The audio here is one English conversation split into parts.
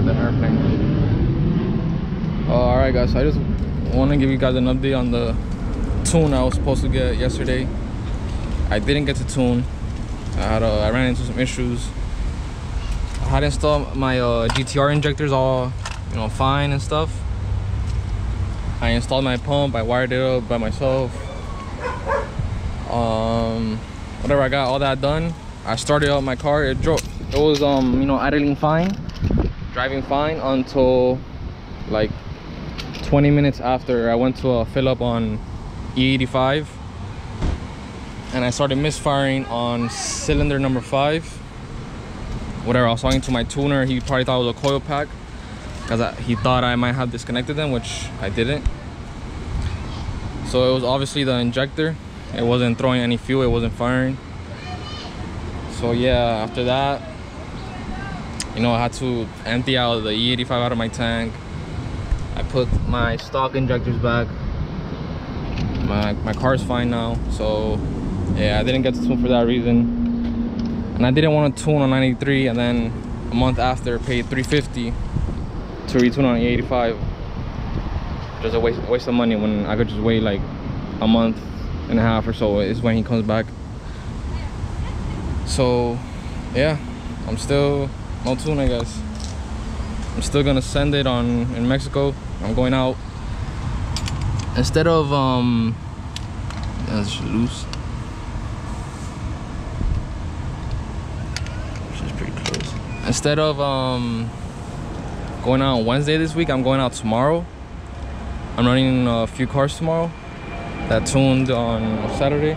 than airplane. Alright guys, so I just want to give you guys an update on the tune I was supposed to get yesterday. I didn't get to tune. I ran into some issues. I had installed my GTR injectors all, you know, fine and stuff. I installed my pump, I wired it up by myself. Whatever, I got all that done. I started up my car. It was you know, idling fine, driving fine until like 20 minutes after I went to fill up on E85, and I started misfiring on cylinder number 5. Whatever, I was talking to my tuner. He probably thought it was a coil pack because he thought I might have disconnected them, which I didn't. So it was obviously the injector. It wasn't throwing any fuel, it wasn't firing. So yeah, after that, you know, I had to empty out the E85 out of my tank. I put my stock injectors back. My car's fine now. So yeah, I didn't get to tune for that reason. And I didn't want to tune on 93 and then a month after pay $350 to retune on E85. Just a waste of money when I could just wait like a month and a half or so is when he comes back. So yeah, I'm still no tune, I guess. I'm still gonna send it in Mexico. I'm going out instead of that's loose. She's pretty close. Instead of going out on Wednesday this week, I'm going out tomorrow. I'm running a few cars tomorrow that tuned on Saturday.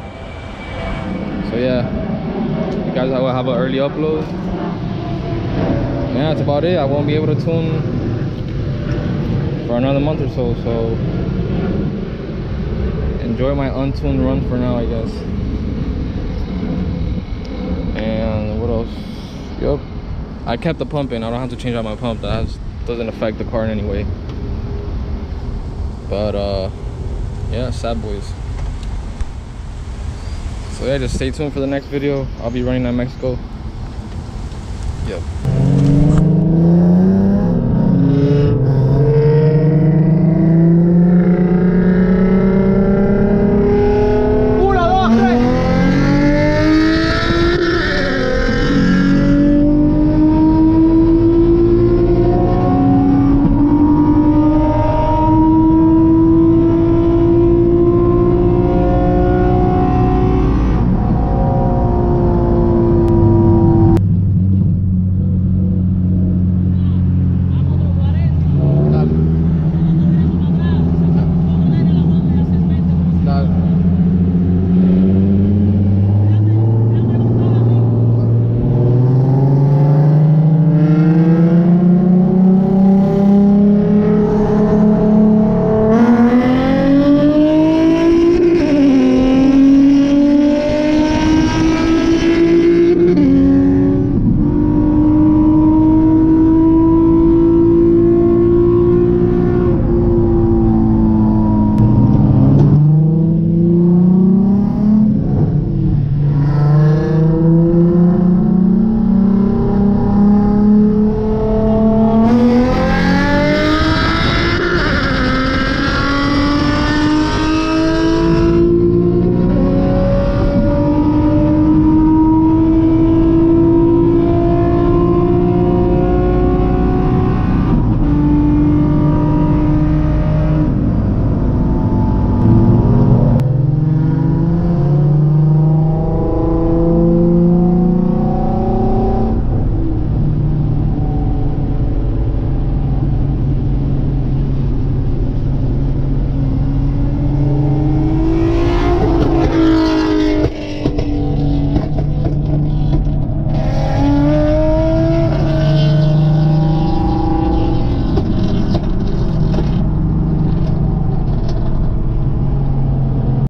So yeah, you guys will have an early upload. Yeah, that's about it. I won't be able to tune for another month or so, so enjoy my untuned run for now, I guess. And what else? Yup, I kept the pump in. I don't have to change out my pump. That doesn't affect the car in any way. But yeah, sad boys. So yeah, just stay tuned for the next video. I'll be running at Mexico. Yep.